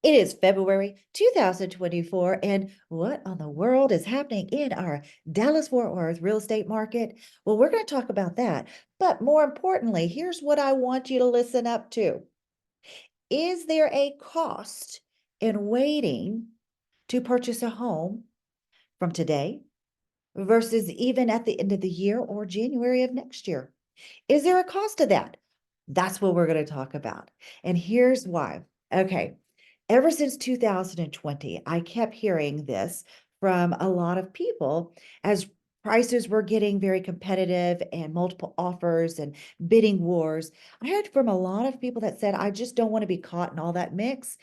It is February 2024, and what on the world is happening in our Dallas-Fort Worth real estate market? Well, we're going to talk about that. But more importantly, here's what I want you to listen up to. Is there a cost in waiting to purchase a home from today versus even at the end of the year or January of next year? Is there a cost to that? That's what we're going to talk about. And here's why. Okay. Ever since 2020, I kept hearing this from a lot of people as prices were getting very competitive and multiple offers and bidding wars. I heard from a lot of people that said, I just don't want to be caught in all that mix.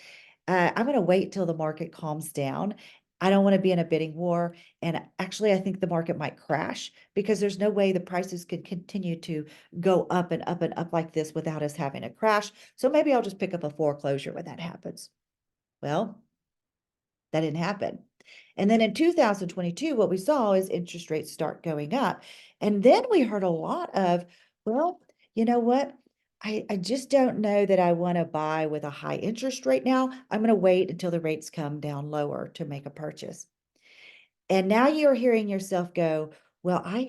I'm going to wait till the market calms down. I don't want to be in a bidding war. And actually, I think the market might crash because there's no way the prices could continue to go up and up and up like this without us having a crash. So maybe I'll just pick up a foreclosure when that happens. Well, that didn't happen. And then in 2022, what we saw is interest rates start going up. And then we heard a lot of, well, you know what? I just don't know that I want to buy with a high interest rate now. I'm going to wait until the rates come down lower to make a purchase. And now you're hearing yourself go, well, I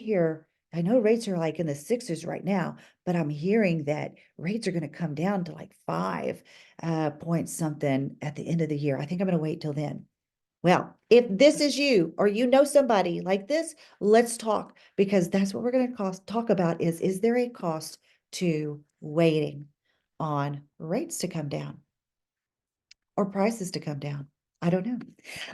know rates are like in the sixes right now, but I'm hearing that rates are going to come down to like 5 point something at the end of the year. I think I'm going to wait till then. Well, if this is you or you know somebody like this, let's talk because that's what we're going to talk about is there a cost to waiting on rates to come down or prices to come down? I don't know.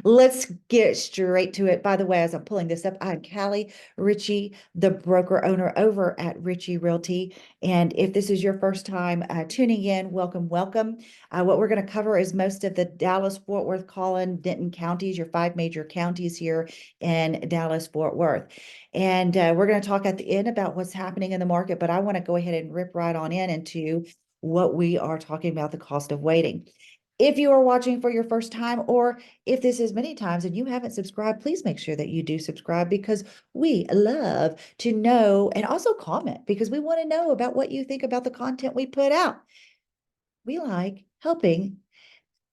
Let's get straight to it. By the way, as I'm pulling this up, I'm Callie Ritchie, the broker owner over at Ritchie Realty. And if this is your first time tuning in, welcome, welcome. What we're going to cover is most of the Dallas, Fort Worth, Collin, Denton counties, your 5 major counties here in Dallas, Fort Worth. And we're going to talk at the end about what's happening in the market, but I want to go ahead and rip right on into what we are talking about, the cost of waiting. If you are watching for your first time, or if this is many times and you haven't subscribed, please make sure that you do subscribe because we love to know and also comment because we want to know about what you think about the content we put out. We like helping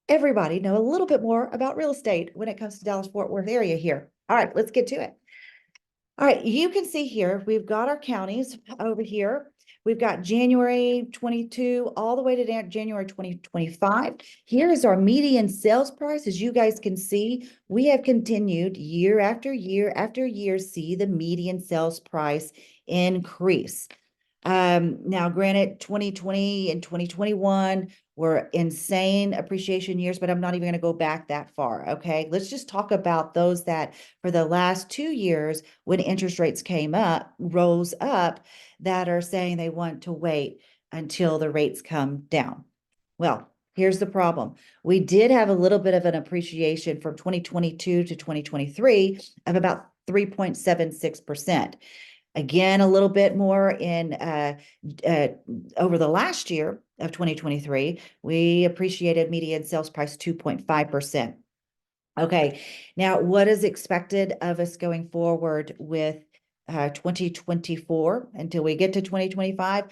everybody know a little bit more about real estate when it comes to Dallas Fort Worth area here. All right, let's get to it. All right, you can see here, we've got our counties over here. We've got January 22 all the way to January 2025. Here is our median sales price. As you guys can see, we have continued year after year after year, see the median sales price increase. Now granted, 2020 and 2021 were insane appreciation years, but I'm not even going to go back that far. Okay. Let's just talk about those that for the last 2 years, when interest rates rose up, that are saying they want to wait until the rates come down. Well, here's the problem. We did have a little bit of an appreciation from 2022 to 2023 of about 3.76%. Again, a little bit more in over the last year of 2023, we appreciated median sales price 2.5%. Okay, now what is expected of us going forward with 2024 until we get to 2025?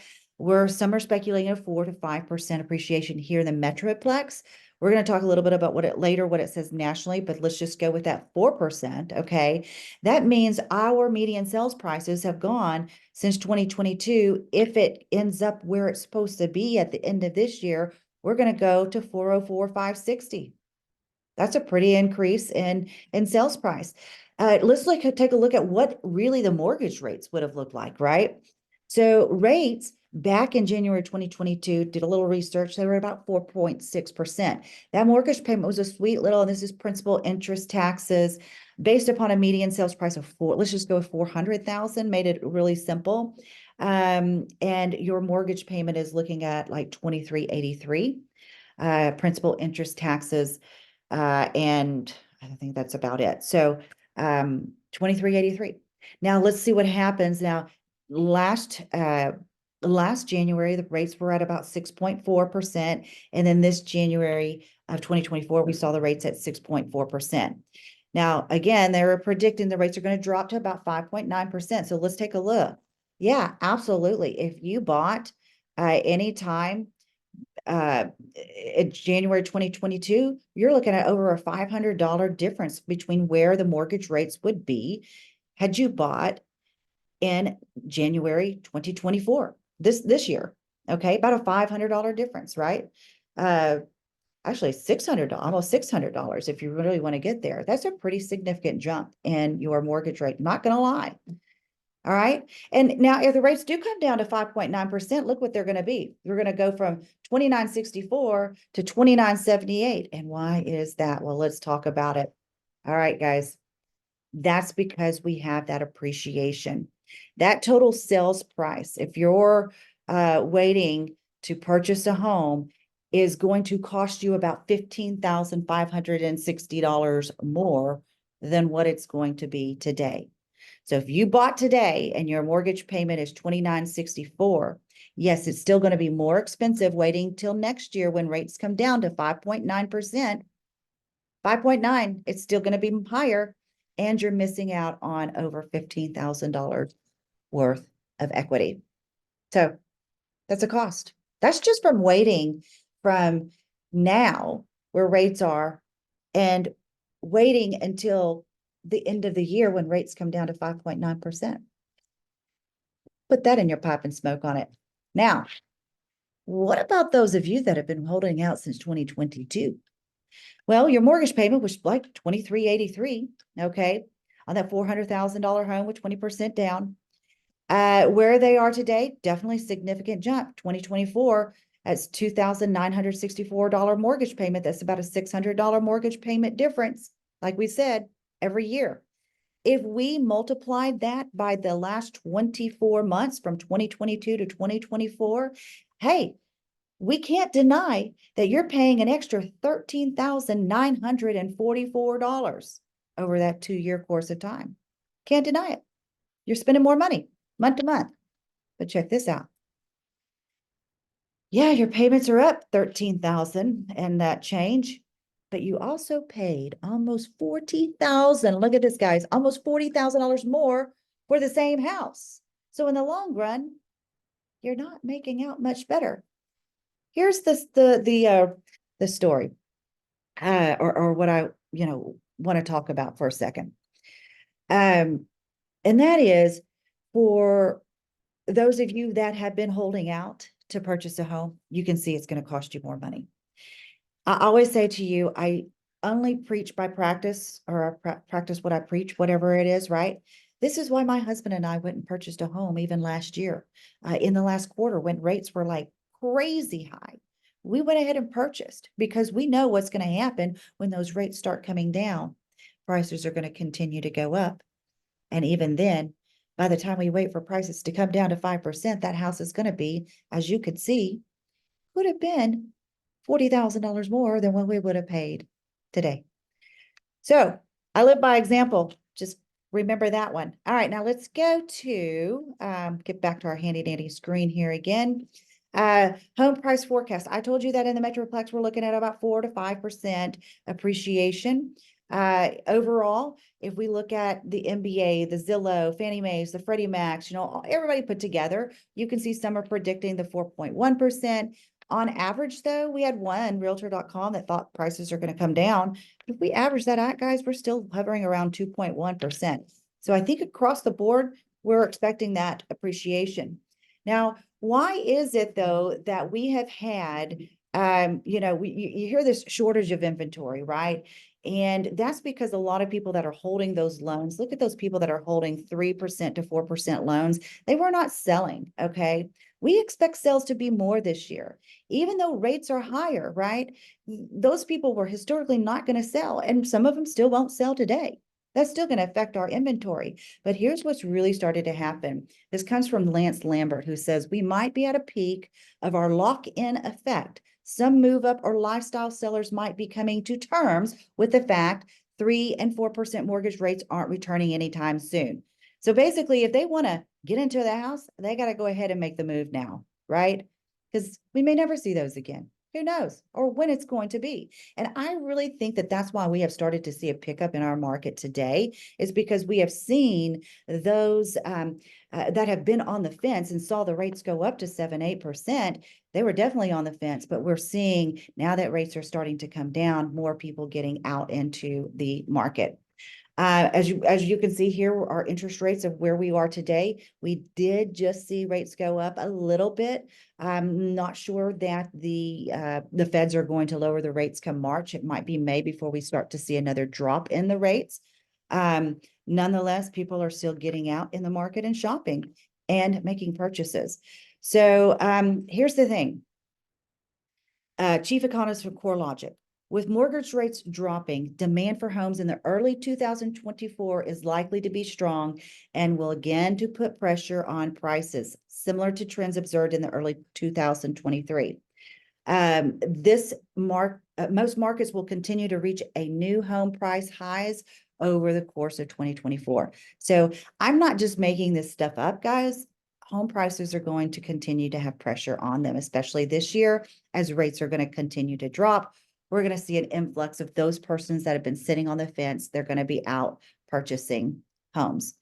Some are speculating a 4 to 5% appreciation here in the Metroplex. We're going to talk a little bit about what it says nationally, but let's just go with that 4%. Okay, that means our median sales prices have gone since 2022. If it ends up where it's supposed to be at the end of this year, we're going to go to 404,560. That's a pretty increase in sales price. Let's take a look at what really the mortgage rates would have looked like, right? So rates back in January 2022, did a little research, they were about 4.6%. That mortgage payment was a sweet little, and this is principal, interest, taxes, based upon a median sales price of let's just go with 400,000, made it really simple. And your mortgage payment is looking at like 2383, principal, interest, taxes, and I think that's about it. So 2383. Now let's see what happens. Now last January, the rates were at about 6.4%. And then this January of 2024, we saw the rates at 6.4%. Now, again, they were predicting the rates are going to drop to about 5.9%. So let's take a look. Yeah, absolutely. If you bought any time in January 2022, you're looking at over a $500 difference between where the mortgage rates would be had you bought in January 2024, this year. Okay, about a $500 difference, right? Actually $600, almost $600 if you really want to get there. That's a pretty significant jump in your mortgage rate, not gonna lie. All right. And now if the rates do come down to 5.9%, look what they're going to be. We're going to go from 29.64 to 29.78. And why is that? Well, let's talk about it. All right, guys. That's because we have that appreciation. That total sales price, if you're waiting to purchase a home, is going to cost you about $15,560 more than what it's going to be today. So if you bought today and your mortgage payment is $29.64, yes, it's still going to be more expensive waiting till next year when rates come down to 5.9%. 5.9, it's still going to be higher, and you're missing out on over $15,000 worth of equity. So that's a cost. That's just from waiting from now where rates are and waiting until the end of the year when rates come down to 5.9%. Put that in your pipe and smoke on it. Now, what about those of you that have been holding out since 2022? Well, your mortgage payment was like $23.83, okay, on that $400,000 home with 20% down. Where they are today, definitely significant jump. 2024, that's $2,964 mortgage payment. That's about a $600 mortgage payment difference, like we said, every year. If we multiplied that by the last 24 months from 2022 to 2024, hey, we can't deny that you're paying an extra $13,944 over that 2-year course of time. Can't deny it. You're spending more money month to month. But check this out. Yeah, your payments are up 13,000 and that change, but you also paid almost 40,000. Look at this, guys, almost $40,000 more for the same house. So in the long run, you're not making out much better. Here's the story, or what I want to talk about for a second. And that is for those of you that have been holding out to purchase a home, you can see it's going to cost you more money. I always say to you, I only preach by practice, or I practice what I preach, whatever it is, right? This is why my husband and I went and purchased a home even last year, in the last quarter when rates were like crazy high. We went ahead and purchased because we know what's going to happen when those rates start coming down. Prices are going to continue to go up. And even then, by the time we wait for prices to come down to 5%, that house is going to be, as you could see, would have been $40,000 more than what we would have paid today. So I live by example. Just remember that one. All right, now let's go to, get back to our handy dandy screen here again. Home price forecast. I told you that in the Metroplex, we're looking at about 4 to 5% appreciation. Overall, if we look at the MBA, the Zillow, Fannie Mae's, the Freddie Mac's, everybody put together, you can see some are predicting the 4.1%. On average, though, we had one Realtor.com that thought prices are going to come down. If we average that out, guys, we're still hovering around 2.1%. So I think across the board, we're expecting that appreciation. Now, why is it, though, that we have had, you hear this shortage of inventory, right? And that's because a lot of people that are holding those loans, look at those people that are holding 3% to 4% loans, they were not selling, okay? We expect sales to be more this year, even though rates are higher, right? Those people were historically not going to sell, and some of them still won't sell today. That's still going to affect our inventory. But here's what's really started to happen. This comes from Lance Lambert, who says we might be at a peak of our lock-in effect. Some move-up or lifestyle sellers might be coming to terms with the fact 3 and 4% mortgage rates aren't returning anytime soon. So basically, if they want to get into the house, they got to go ahead and make the move now, right? Because we may never see those again. Who knows? Or when it's going to be. And I really think that that's why we have started to see a pickup in our market today, is because we have seen those that have been on the fence and saw the rates go up to 7, 8%. They were definitely on the fence, but we're seeing now that rates are starting to come down, more people getting out into the market. As you can see here, our interest rates of where we are today, we did just see rates go up a little bit. I'm not sure that the feds are going to lower the rates come March. It might be May before we start to see another drop in the rates. Nonetheless, people are still getting out in the market and shopping and making purchases. So here's the thing. Chief economist from CoreLogic. With mortgage rates dropping, demand for homes in the early 2024 is likely to be strong and will again to put pressure on prices, similar to trends observed in the early 2023. Most markets will continue to reach a new home price highs over the course of 2024. So I'm not just making this stuff up, guys. Home prices are going to continue to have pressure on them, especially this year as rates are going to continue to drop. We're going to see an influx of those persons that have been sitting on the fence. They're going to be out purchasing homes.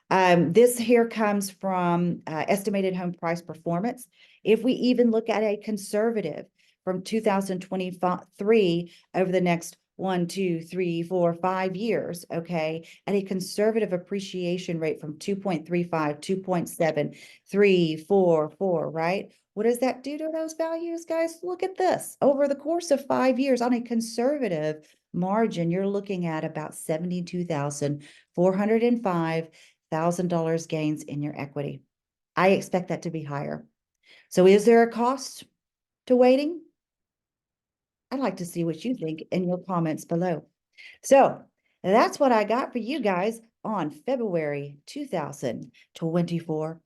This here comes from estimated home price performance. If we even look at a conservative from 2023 over the next 1, 2, 3, 4, 5 years, okay, at a conservative appreciation rate from 2.35, 2.7, 3, 4, 4, right? What does that do to those values, guys? Look at this. Over the course of 5 years on a conservative margin, you're looking at about $72,405 gains in your equity. I expect that to be higher. So is there a cost to waiting? I'd like to see what you think in your comments below. So that's what I got for you guys on February 2024.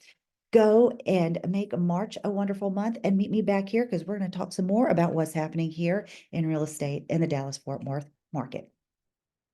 Go and make March a wonderful month and meet me back here because we're going to talk some more about what's happening here in real estate in the Dallas-Fort Worth market.